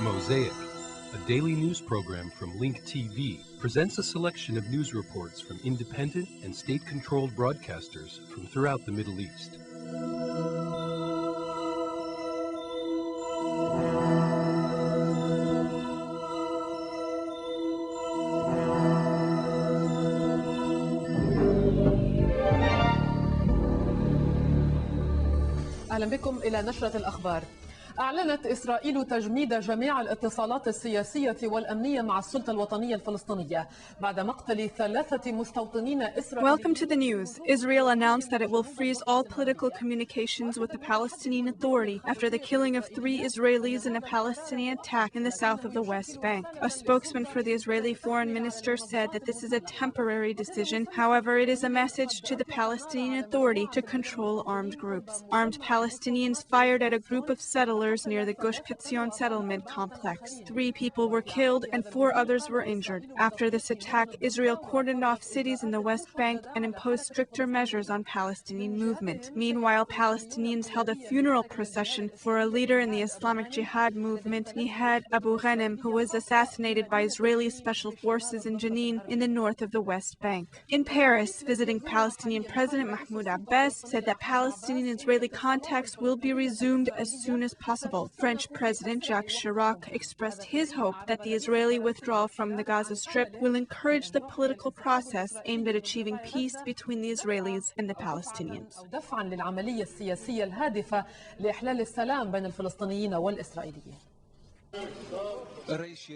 Mosaic, a daily news program from Link TV, presents a selection of news reports from independent and state-controlled broadcasters from throughout the Middle East. أهلا بكم إلى نشرة الأخبار. أعلنت إسرائيل تجميد جميع الاتصالات السياسية والأمنية مع السلطة الوطنية الفلسطينية بعد مقتل 3 مستوطنين إسرائيليين. Welcome to the news. Israel announced that it will freeze all political communications with the Palestinian Authority after the killing of 3 Israelis in a Palestinian attack in the south of the West Bank. A spokesman for the Israeli foreign minister said that this is a temporary decision. However, it is a message to the Palestinian Authority to control armed groups. Armed Palestinians fired at a group of settlers near the Gush Ketzion settlement complex. 3 people were killed and 4 others were injured. After this attack, Israel cordoned off cities in the West Bank and imposed stricter measures on Palestinian movement. Meanwhile, Palestinians held a funeral procession for a leader in the Islamic Jihad movement, Nihad Abu Ghanem, who was assassinated by Israeli special forces in Jenin in the north of the West Bank. In Paris, visiting Palestinian President Mahmoud Abbas said that Palestinian-Israeli contacts will be resumed as soon as possible. French President Jacques Chirac expressed his hope that the Israeli withdrawal from the Gaza Strip will encourage the political process aimed at achieving peace between the Israelis and the Palestinians. دفعاً للعملية السياسية الهادفة لإحلال السلام بين الفلسطينيين والإسرائيليين.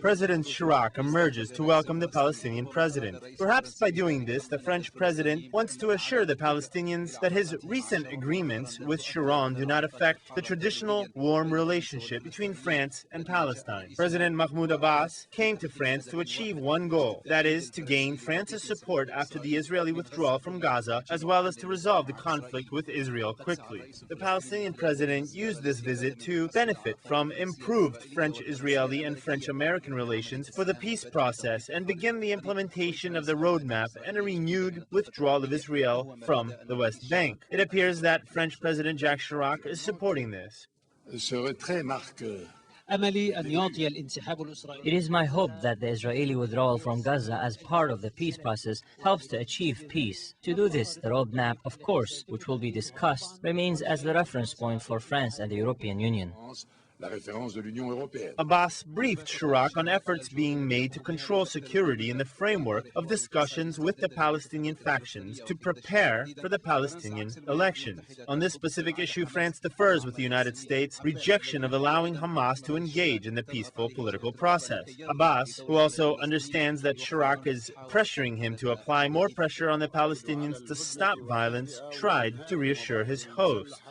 President Chirac emerges to welcome the Palestinian president. Perhaps by doing this, the French president wants to assure the Palestinians that his recent agreements with Sharon do not affect the traditional warm relationship between France and Palestine. President Mahmoud Abbas came to France to achieve one goal, that is, to gain France's support after the Israeli withdrawal from Gaza, as well as to resolve the conflict with Israel quickly. The Palestinian president used this visit to benefit from improved French-Israeli and French-American relations for the peace process and begin the implementation of the roadmap and a renewed withdrawal of Israel from the West Bank. It appears that French President Jacques Chirac is supporting this. It is my hope that the Israeli withdrawal from Gaza as part of the peace process helps to achieve peace. To do this, the roadmap, of course, which will be discussed, remains as the reference point for France and the European Union. Abbas briefed Chirac on efforts being made to control security in the framework of discussions with the Palestinian factions to prepare for the Palestinian elections. On this specific issue, France differs with the United States' rejection of allowing Hamas to engage in the peaceful political process. Abbas, who also understands that Chirac is pressuring him to apply more pressure on the Palestinians to stop violence, tried to reassure his host.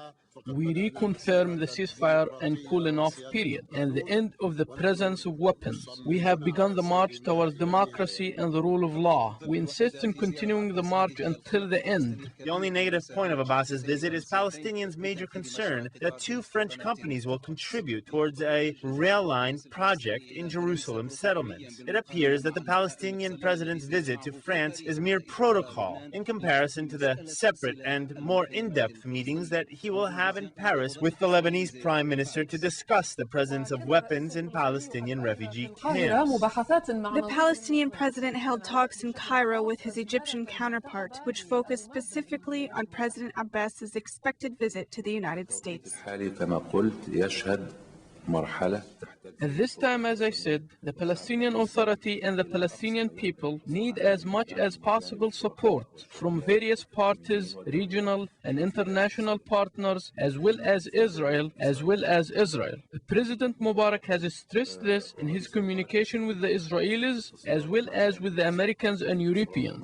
We reconfirm the ceasefire and cooling-off period and the end of the presence of weapons. We have begun the march towards democracy and the rule of law. We insist on continuing the march until the end. The only negative point of Abbas's visit is Palestinians' major concern that 2 French companies will contribute towards a rail line project in Jerusalem settlements. It appears that the Palestinian president's visit to France is mere protocol in comparison to the separate and more in-depth meetings that he will have in Paris with the Lebanese Prime Minister to discuss the presence of weapons in Palestinian refugee camps. The Palestinian president held talks in Cairo with his Egyptian counterpart, which focused specifically on President Abbas's expected visit to the United States. At this time, as I said, the Palestinian Authority and the Palestinian people need as much as possible support from various parties, regional and international partners, as well as Israel. President Mubarak has stressed this in his communication with the Israelis, as well as with the Americans and Europeans.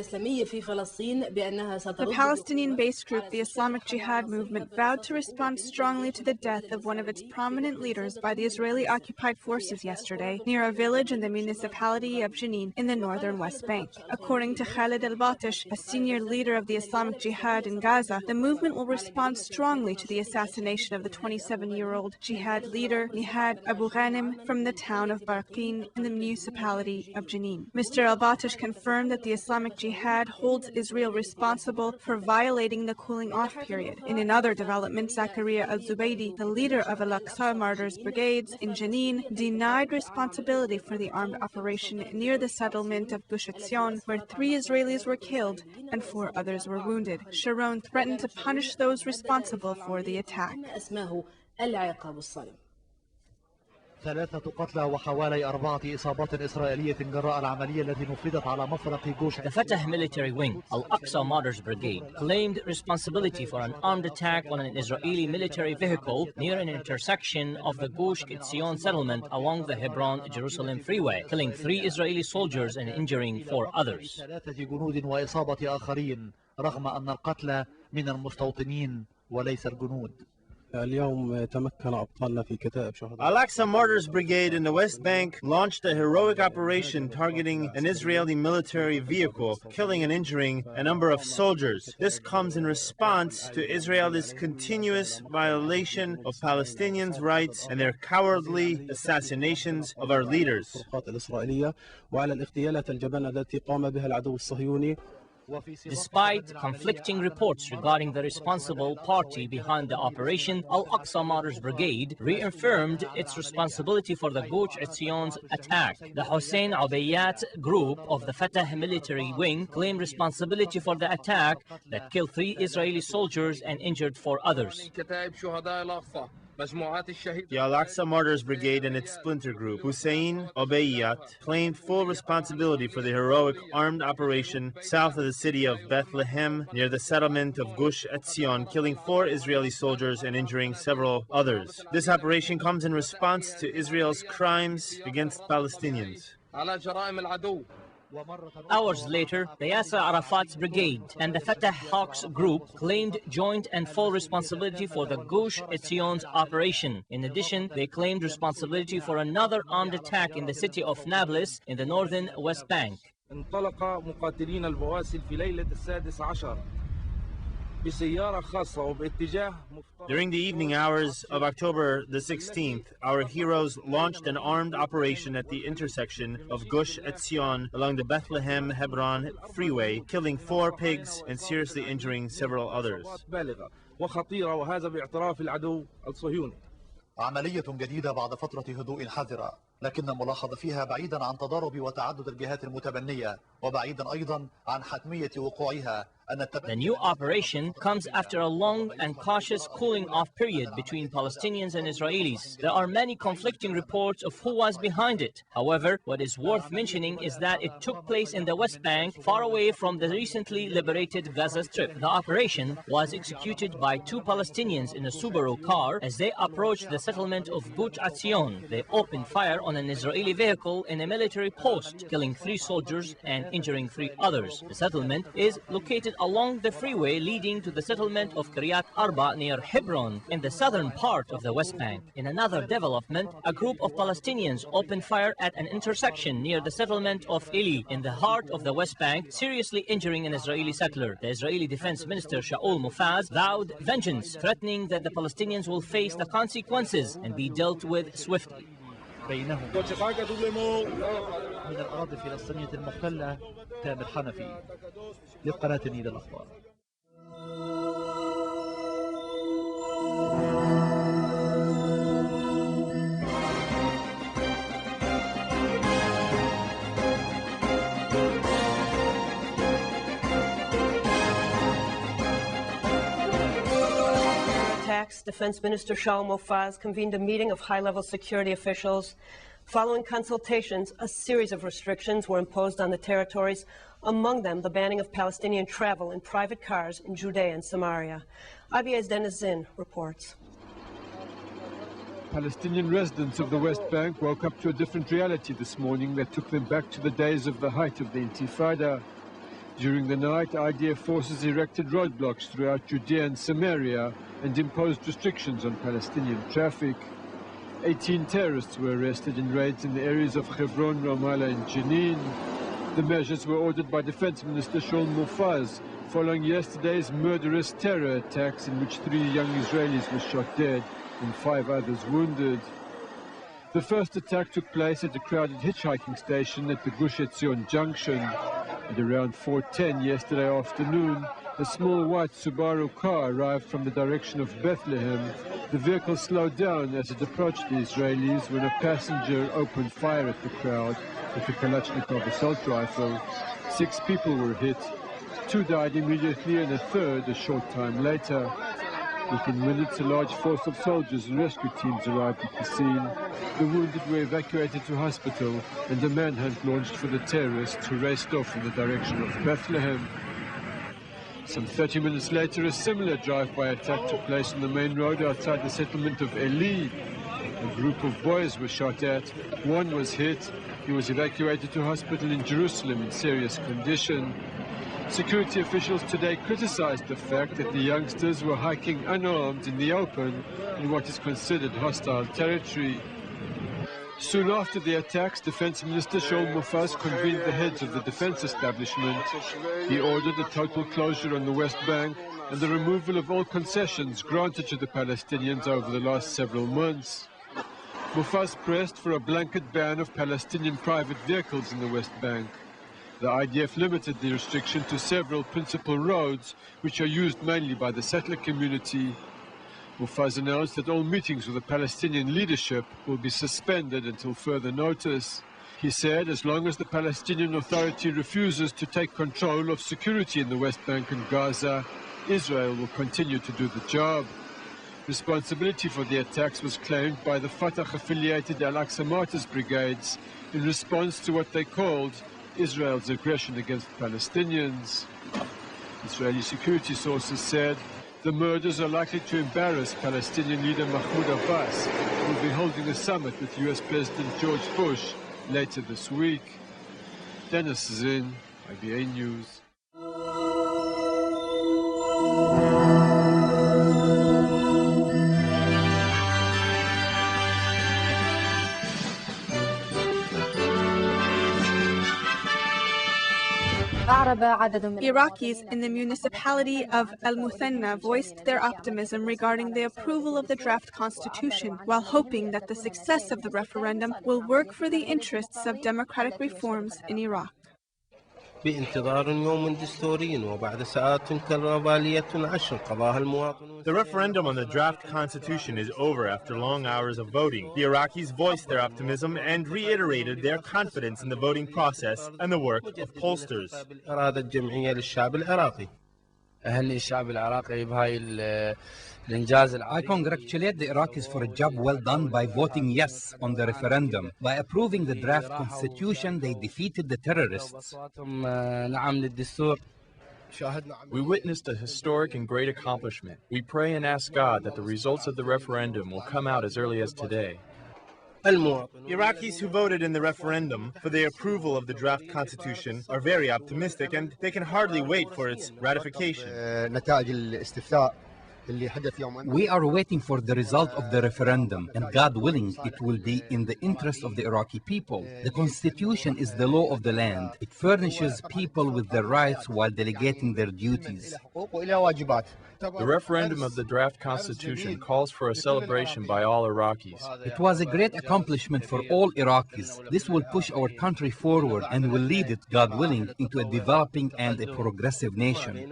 الإسلامية The Palestinian-based group, the Islamic Jihad movement, vowed to respond strongly to the death of one of its prominent leaders by the Israeli-occupied forces yesterday near a village in the municipality of Jenin in the northern West Bank. According to Khalid al-Batish, a senior leader of the Islamic Jihad in Gaza, the movement will respond strongly to the assassination of the 27-year-old jihad leader Nihad Abu Ghanim from the town of Barqin in the municipality of Jenin. Mr. al-Batish confirmed that the Islamic Jihad holds Israel responsible for violating the cooling-off period. In another development, Zakaria al-Zubaydi, the leader of Al-Aqsa Martyrs Brigades in Jenin, denied responsibility for the armed operation near the settlement of Gush Etzion, where 3 Israelis were killed and 4 others were wounded. Sharon threatened to punish those responsible for the attack. 3 قتلى وحوالي 4 إصابات إسرائيلية جراء العملية التي نفذت على مفرق جوش. The Fatah military wing, Al-Aqsa Martyrs Brigade, claimed responsibility for an armed attack on an Israeli military vehicle near an intersection of the Gush Etzion settlement along the Hebron-Jerusalem freeway, killing 3 Israeli soldiers and injuring 4 others. 3 جنود وإصابة آخرين رغم أن القتلى من المستوطنين وليس الجنود. Al-Aqsa Martyrs Brigade in the West Bank launched a heroic operation targeting an Israeli military vehicle, killing and injuring a number of soldiers. This comes in response to Israel's continuous violation of Palestinians' rights and their cowardly assassinations of our leaders. Despite conflicting reports regarding the responsible party behind the operation, Al-Aqsa Martyrs Brigade reaffirmed its responsibility for the Gush Etzion's attack. The Hussein group of the Fatah military wing claimed responsibility for the attack that killed 3 Israeli soldiers and injured 4 others. The Al-Aqsa Martyrs Brigade and its splinter group, Hussein claimed full responsibility for the heroic armed operation south of the city of Bethlehem near the settlement of Gush Etzion, killing 4 Israeli soldiers and injuring several others. This operation comes in response to Israel's crimes against Palestinians. Hours later, the Yasser Arafat's brigade and the Fatah Hawks group claimed joint and full responsibility for the Gush Etzion's operation. In addition, they claimed responsibility for another armed attack in the city of Nablus in the northern West Bank. During the evening hours of October the 16th, our heroes launched an armed operation at the intersection of Gush Etzion along the Bethlehem-Hebron freeway, killing 4 pigs and seriously injuring several others. عملية جديدة بعد فترة هدوء حذرة، لكن الملاحظ فيها بعيدا عن تضارب وتعدد الجهات المتبنية وبعيدا أيضا عن حتمية وقوعها. The new operation comes after a long and cautious cooling-off period between Palestinians and Israelis. There are many conflicting reports of who was behind it. However, what is worth mentioning is that it took place in the West Bank, far away from the recently liberated Gaza Strip. The operation was executed by 2 Palestinians in a Subaru car as they approached the settlement of Gush Etzion. They opened fire on an Israeli vehicle in a military post, killing 3 soldiers and injuring 3 others. The settlement is located along the freeway leading to the settlement of Kiryat Arba near Hebron in the southern part of the West Bank. In another development, a group of Palestinians opened fire at an intersection near the settlement of Eli in the heart of the West Bank, seriously injuring an Israeli settler. The Israeli Defense Minister Shaul Mofaz vowed vengeance, threatening that the Palestinians will face the consequences and be dealt with swiftly. من الأراضي الفلسطينية المحتلة تامر حنفي لقناة النيل الأخبار. Defense Minister Shaul Mofaz convened a meeting of high-level security officials. Following consultations, a series of restrictions were imposed on the territories, among them the banning of Palestinian travel in private cars in Judea and Samaria. IBA's Dennis Zinn reports. Palestinian residents of the West Bank woke up to a different reality this morning that took them back to the days of the height of the Intifada. During the night, IDF forces erected roadblocks throughout Judea and Samaria and imposed restrictions on Palestinian traffic. 18 terrorists were arrested in raids in the areas of Hebron, Ramallah and Jenin. The measures were ordered by Defense Minister Sholem Mofaz following yesterday's murderous terror attacks in which 3 young Israelis were shot dead and 5 others wounded. The first attack took place at a crowded hitchhiking station at the Gush Etzion junction. At around 4:10 yesterday afternoon, a small white Subaru car arrived from the direction of Bethlehem. The vehicle slowed down as it approached the Israelis when a passenger opened fire at the crowd with a Kalashnikov assault rifle. 6 people were hit. 2 died immediately and a third a short time later. Within minutes, a large force of soldiers and rescue teams arrived at the scene. The wounded were evacuated to hospital and a manhunt launched for the terrorists who raced off in the direction of Bethlehem. Some 30 minutes later, a similar drive-by attack took place on the main road outside the settlement of Eli. A group of boys were shot at. 1 was hit. He was evacuated to hospital in Jerusalem in serious condition. Security officials today criticized the fact that the youngsters were hiking unarmed in the open in what is considered hostile territory. Soon after the attacks, Defense Minister Sholem Mofaz convened the heads of the defense establishment. He ordered a total closure on the West Bank and the removal of all concessions granted to the Palestinians over the last several months. Mofaz pressed for a blanket ban of Palestinian private vehicles in the West Bank. The IDF limited the restriction to several principal roads, which are used mainly by the settler community. Mofaz announced that all meetings with the Palestinian leadership will be suspended until further notice. He said as long as the Palestinian Authority refuses to take control of security in the West Bank and Gaza, Israel will continue to do the job. Responsibility for the attacks was claimed by the Fatah-affiliated Al-Aqsa Martyrs Brigades in response to what they called Israel's aggression against Palestinians. Israeli security sources said the murders are likely to embarrass Palestinian leader Mahmoud Abbas, who will be holding a summit with US President George Bush later this week. Dennis Zin, IBA News. Iraqis in the municipality of Al-Muthanna voiced their optimism regarding the approval of the draft constitution, while hoping that the success of the referendum will work for the interests of democratic reforms in Iraq. The referendum on the draft constitution is over after long hours of voting. The Iraqis voiced their optimism and reiterated their confidence in the voting process and the work of pollsters. I congratulate the Iraqis for a job well done by voting yes on the referendum. By approving the draft constitution, they defeated the terrorists. We witnessed a historic and great accomplishment. We pray and ask God that the results of the referendum will come out as early as today. Iraqis who voted in the referendum for the approval of the draft constitution are very optimistic, and they can hardly wait for its ratification. We are waiting for the result of the referendum, and God willing, it will be in the interest of the Iraqi people. The constitution is the law of the land. It furnishes people with their rights while delegating their duties. The referendum of the draft constitution calls for a celebration by all Iraqis. It was a great accomplishment for all Iraqis. This will push our country forward and will lead it, God willing, into a developing and a progressive nation. In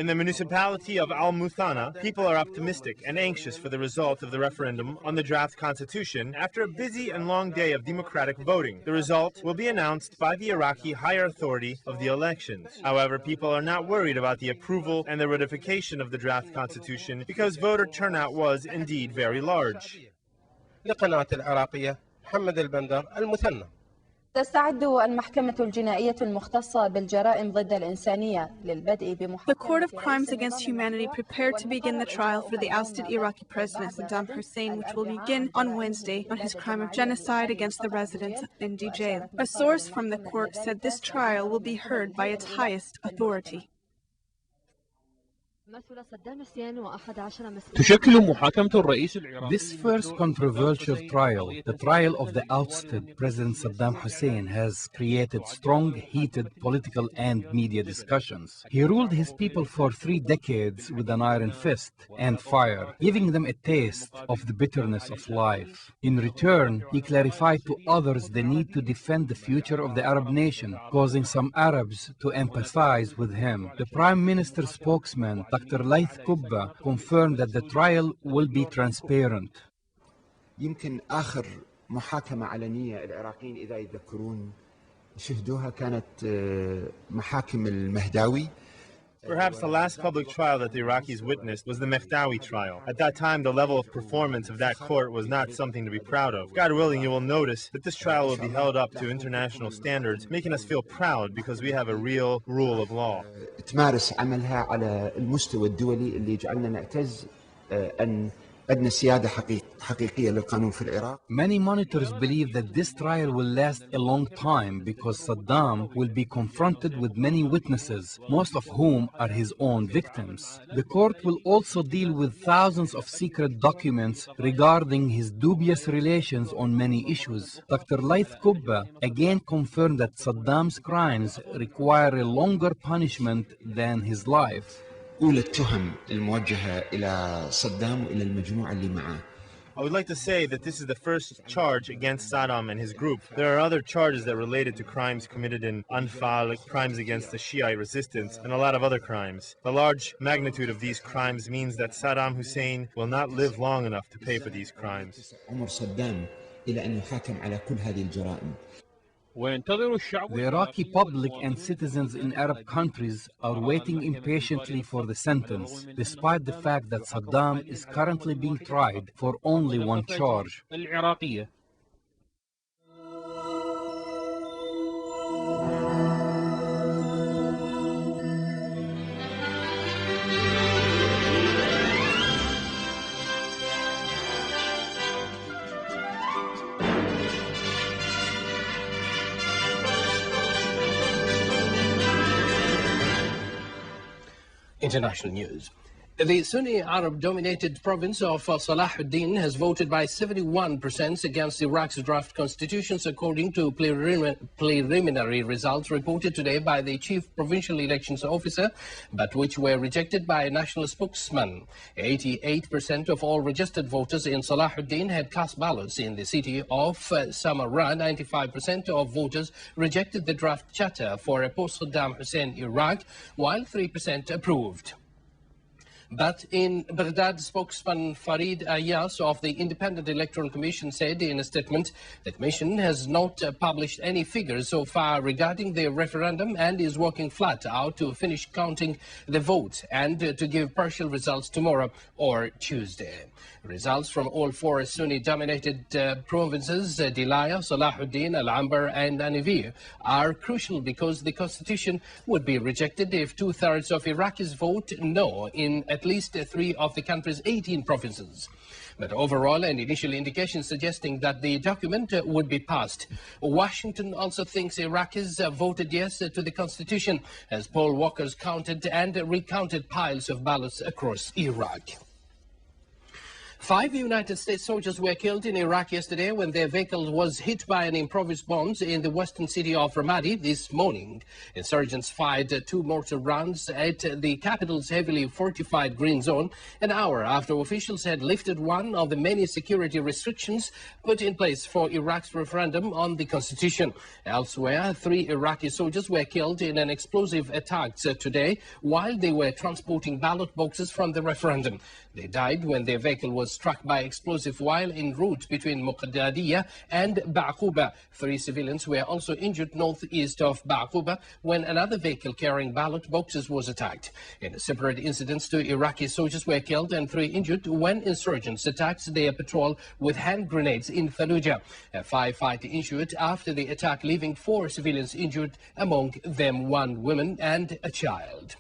the municipality of Al-Muthanna, people are optimistic and anxious for the result of the referendum on the draft constitution after a busy and long day of democratic voting. The result will be announced by the Iraqi higher authority of the elections. However, people are not worried about the approval and the ratification of the draft constitution because voter turnout was indeed very large. تستعد المحكمة الجنائية المختصة بالجرائم ضد الإنسانية للبدء The Court of Crimes Against Humanity prepared to begin the trial for the ousted Iraqi President Saddam Hussein, which will begin on Wednesday on his crime of genocide against the residents of Indi jail. A source from the court said this trial will be heard by its highest authority. This first controversial trial, the trial of the ousted President Saddam Hussein, has created strong, heated political and media discussions. He ruled his people for 3 decades with an iron fist and fire, giving them a taste of the bitterness of life. In return, he clarified to others the need to defend the future of the Arab nation, causing some Arabs to empathize with him. The Prime Minister's spokesman, Dr. Aqaba, confirmed that the trial will be transparent. يمكن آخر محاكمة علنية العراقيين إذا يتذكرون شهدوها كانت محاكم المهداوي. Perhaps the last public trial that the Iraqis witnessed was the Mehdawi trial. At that time, the level of performance of that court was not something to be proud of. God willing, you will notice that this trial will be held up to international standards, making us feel proud because we have a real rule of law. تمارس عملها على المستوى الدولي اللي يجعلنا نعتز أن عندنا سيادة حقيقية للقانون في العراق. Many monitors believe that this trial will last a long time because Saddam will be confronted with many witnesses, most of whom are his own victims. The court will also deal with thousands of secret documents regarding his dubious relations on many issues. Dr. Aqaba again confirmed that Saddam's crimes require a longer punishment than his life. أولى التهم الموجهة إلى صدام وإلى المجموعة اللي معه. I would like to say that this is the first charge against Saddam and his group. There are other charges that related to crimes committed in Anfal, crimes against the Shiite resistance, and a lot of other crimes. The large magnitude of these crimes means that Saddam Hussein will not live long enough to pay for these crimes. عمر صدام إلى أن يحاكم على كل هذه الجرائم. The Iraqi public and citizens in Arab countries are waiting impatiently for the sentence, despite the fact that Saddam is currently being tried for only one charge. International news. The Sunni Arab-dominated province of Salahuddin has voted by 71% against Iraq's draft constitutions, according to preliminary results reported today by the chief provincial elections officer, but which were rejected by a national spokesman. 88% of all registered voters in Salahuddin had cast ballots in the city of Samarra. 95% of voters rejected the draft charter for a post-Saddam Hussein Iraq, while 3% approved. But in Baghdad, spokesman Farid Ayas of the Independent Electoral Commission said in a statement the Commission has not published any figures so far regarding the referendum and is working flat out to finish counting the votes and to give partial results tomorrow or Tuesday. Results from all 4 Sunni-dominated provinces, Dilaya, Salahuddin, Al-Anbar and Anivir, are crucial because the constitution would be rejected if 2/3 of Iraqis vote no in at least 3 of the country's 18 provinces. But overall, an initial indication suggesting that the document would be passed. Washington also thinks Iraqis voted yes to the constitution as poll workers counted and recounted piles of ballots across Iraq. 5 United States soldiers were killed in Iraq yesterday when their vehicle was hit by an improvised bomb in the western city of Ramadi this morning. Insurgents fired 2 mortar rounds at the capital's heavily fortified green zone an hour after officials had lifted one of the many security restrictions put in place for Iraq's referendum on the constitution. Elsewhere, 3 Iraqi soldiers were killed in an explosive attack today while they were transporting ballot boxes from the referendum. They died when their vehicle was was struck by explosive while en route between Muqaddadiya and Aqaba. 3 civilians were also injured northeast of Aqaba when another vehicle carrying ballot boxes was attacked. In a separate incident, 2 Iraqi soldiers were killed and 3 injured when insurgents attacked their patrol with hand grenades in Fallujah. A firefight ensued after the attack, leaving 4 civilians injured, among them 1 woman and a child.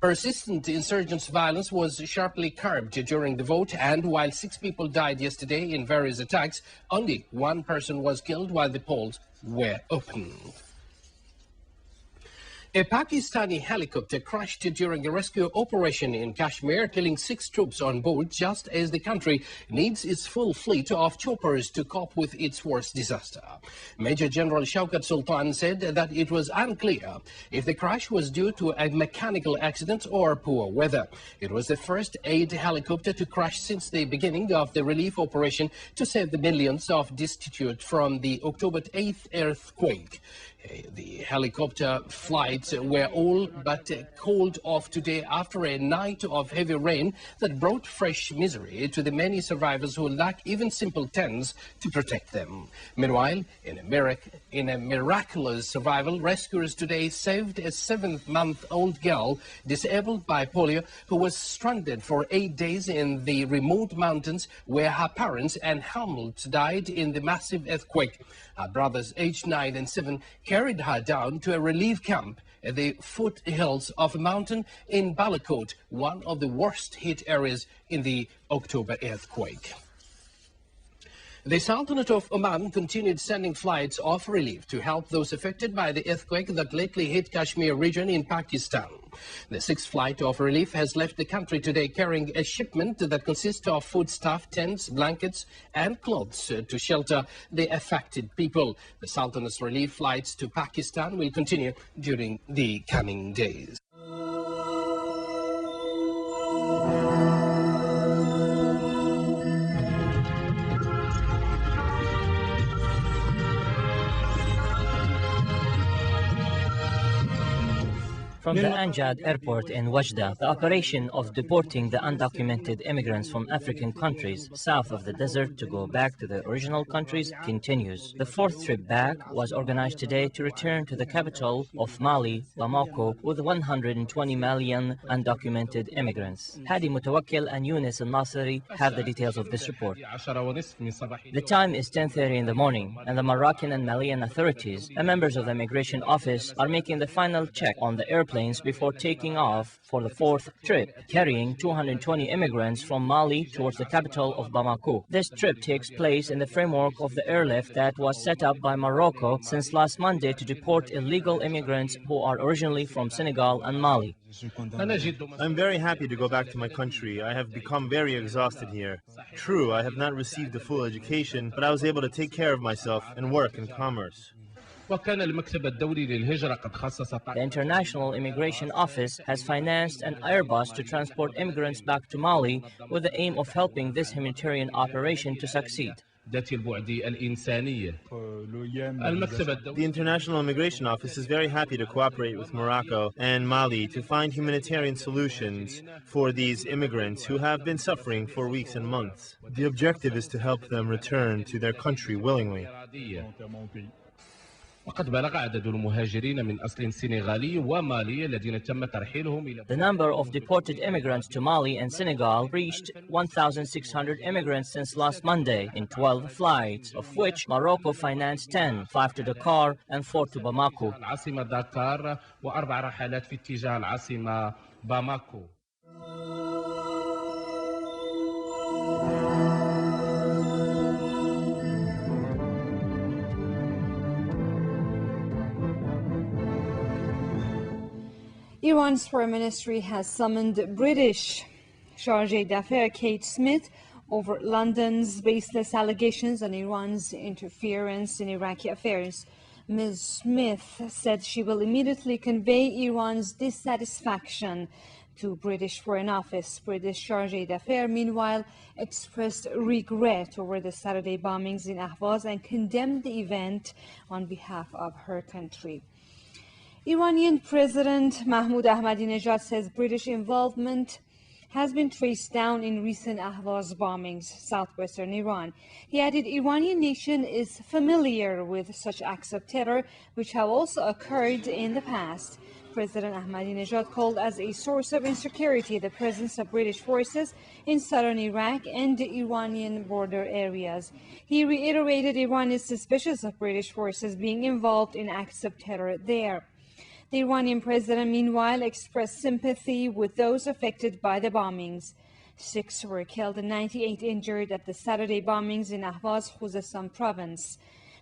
Persistent insurgents' violence was sharply curbed during the vote, and while 6 people died yesterday in various attacks, only 1 person was killed while the polls were open. A Pakistani helicopter crashed during a rescue operation in Kashmir, killing 6 troops on board, just as the country needs its full fleet of choppers to cope with its worst disaster. Major General Shaukat Sultan said that it was unclear if the crash was due to a mechanical accident or poor weather. It was the first aid helicopter to crash since the beginning of the relief operation to save the millions of destitute from the October 8th earthquake. The helicopter flights were all but called off today after a night of heavy rain that brought fresh misery to the many survivors who lack even simple tents to protect them. Meanwhile, in a miraculous survival, rescuers today saved a 7-month-old girl disabled by polio who was stranded for 8 days in the remote mountains where her parents and Hamlet died in the massive earthquake. Her brothers, aged 9 and 7, carried her down to a relief camp at the foothills of a mountain in Balakot, one of the worst hit areas in the October earthquake. The Sultanate of Oman continued sending flights of relief to help those affected by the earthquake that lately hit Kashmir region in Pakistan. The 6th flight of relief has left the country today carrying a shipment that consists of foodstuff, tents, blankets and clothes to shelter the affected people. The Sultanate's relief flights to Pakistan will continue during the coming days. From the Anjad airport in Wajda, the operation of deporting the undocumented immigrants from African countries south of the desert to go back to their original countries continues. The 4th trip back was organized today to return to the capital of Mali, Bamako, with 120 million undocumented immigrants. Hadi Mutawakkil and Yunus al-Nasiri have the details of this report. The time is 10:30 in the morning, and the Moroccan and Malian authorities and members of the immigration office are making the final check on the airplane before taking off for the 4th trip, carrying 220 immigrants from Mali towards the capital of Bamako. This trip takes place in the framework of the airlift that was set up by Morocco since last Monday to deport illegal immigrants who are originally from Senegal and Mali. I'm very happy to go back to my country. I have become very exhausted here. True, I have not received a full education, but I was able to take care of myself and work in commerce. The International Immigration Office has financed an Airbus to transport immigrants back to Mali with the aim of helping this humanitarian operation to succeed. The International Immigration Office is very happy to cooperate with Morocco and Mali to find humanitarian solutions for these immigrants who have been suffering for weeks and months. The objective is to help them return to their country willingly. The number of deported immigrants to Mali and Senegal reached 1,600 immigrants since last Monday in 12 flights, of which Morocco financed 10, 5 to Dakar and 4 to Bamako. Iran's Foreign Ministry has summoned British Chargé d'Affaires Kate Smith over London's baseless allegations on Iran's interference in Iraqi affairs. Ms. Smith said she will immediately convey Iran's dissatisfaction to British Foreign Office. British Chargé d'Affaires, meanwhile, expressed regret over the Saturday bombings in Abbas and condemned the event on behalf of her country. Iranian President Mahmoud Ahmadinejad says British involvement has been traced down in recent Ahvaz bombings, southwestern Iran. He added Iranian nation is familiar with such acts of terror, which have also occurred in the past. President Ahmadinejad called as a source of insecurity the presence of British forces in southern Iraq and Iranian border areas. He reiterated Iran is suspicious of British forces being involved in acts of terror there. The Iranian president, meanwhile, expressed sympathy with those affected by the bombings. 6 were killed and 98 injured at the Saturday bombings in Ahvaz, Khuzestan province.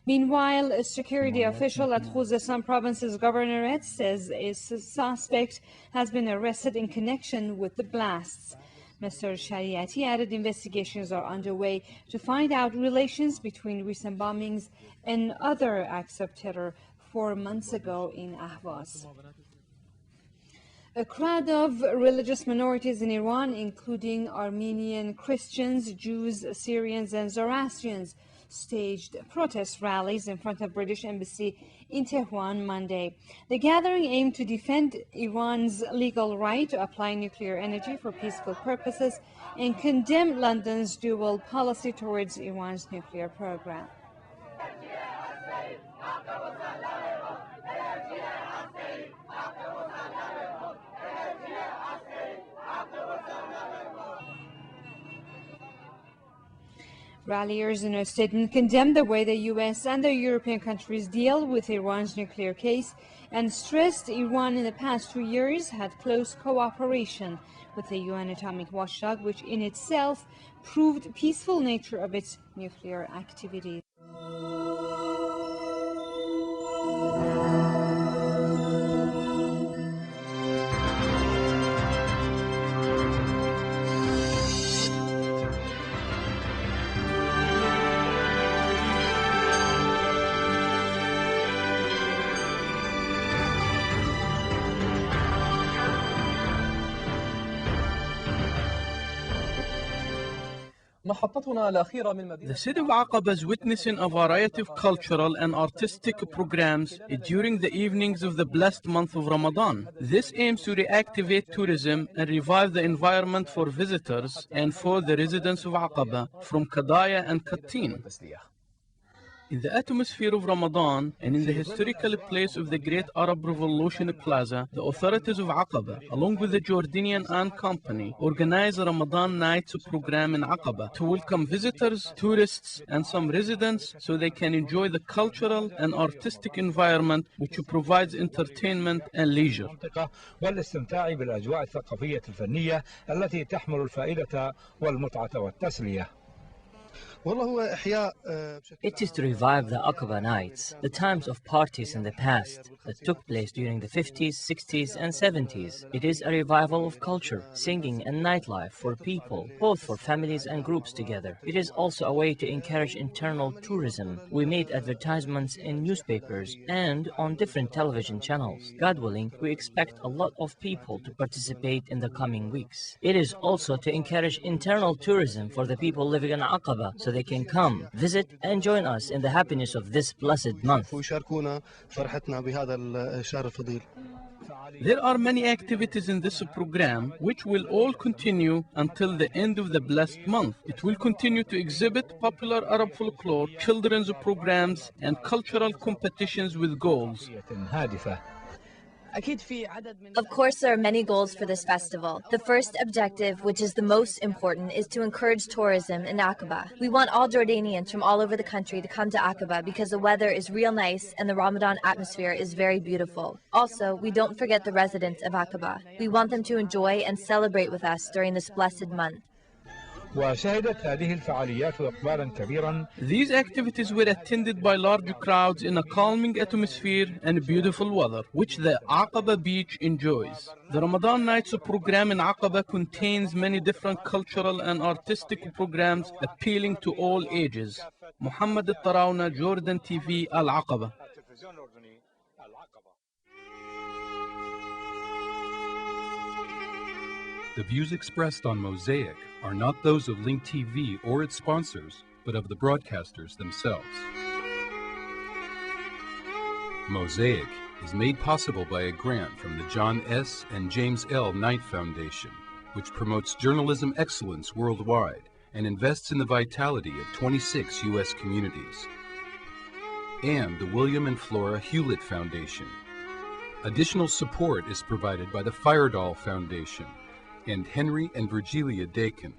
Meanwhile, a security official at Khuzestan province's governorate says a suspect has been arrested in connection with the blasts. Mr. Shariati added investigations are underway to find out relations between recent bombings and other acts of terror 4 months ago in Ahvaz. A crowd of religious minorities in Iran, including Armenian Christians, Jews, Syrians, and Zoroastrians, staged protest rallies in front of British Embassy in Tehran Monday. The gathering aimed to defend Iran's legal right to apply nuclear energy for peaceful purposes and condemn London's dual policy towards Iran's nuclear program. Ralliers in a statement condemned the way the US and the European countries deal with Iran's nuclear case and stressed Iran in the past 2 years had close cooperation with the UN atomic watchdog, which in itself proved peaceful nature of its nuclear activities. The city of Aqaba is witnessing a variety of cultural and artistic programs during the evenings of the blessed month of Ramadan. This aims to reactivate tourism and revive the environment for visitors and for the residents of Aqaba from Qadaya and Kattin. In the atmosphere of Ramadan and in the historical place of the Great Arab Revolution Plaza, the authorities of Aqaba, along with the Jordanian Ant Company, organize a Ramadan Nights program in Aqaba to welcome visitors, tourists, and some residents so they can enjoy the cultural and artistic environment which provides entertainment and leisure. والاستمتاع بالأجواء الثقافية الفنية التي تحمل الفائدة والمتعة والتسلية. It is to revive the Aqaba nights, the times of parties in the past that took place during the 50s, 60s, and 70s. It is a revival of culture, singing, and nightlife for people, both for families and groups together. It is also a way to encourage internal tourism. We made advertisements in newspapers and on different television channels. God willing, we expect a lot of people to participate in the coming weeks. It is also to encourage internal tourism for the people living in Aqaba so they can come, visit, and join us in the happiness of this blessed month. There are many activities in this program which will all continue until the end of the blessed month. It will continue to exhibit popular Arab folklore, children's programs, and cultural competitions with goals. Of course, there are many goals for this festival. The first objective, which is the most important, is to encourage tourism in Aqaba. We want all Jordanians from all over the country to come to Aqaba because the weather is real nice and the Ramadan atmosphere is very beautiful. Also, we don't forget the residents of Aqaba. We want them to enjoy and celebrate with us during this blessed month. These activities were attended by large crowds in a calming atmosphere and beautiful weather, which the Aqaba beach enjoys. The Ramadan Nights program in Aqaba contains many different cultural and artistic programs appealing to all ages. Muhammad Al-Tarawna, Jordan TV, Al-Aqaba. The views expressed on Mosaic are not those of Link TV or its sponsors, but of the broadcasters themselves. Mosaic is made possible by a grant from the John S. and James L. Knight Foundation, which promotes journalism excellence worldwide and invests in the vitality of 26 U.S. communities. And the William and Flora Hewlett Foundation. Additional support is provided by the Firedoll Foundation and Henry and Virgilia Dakin.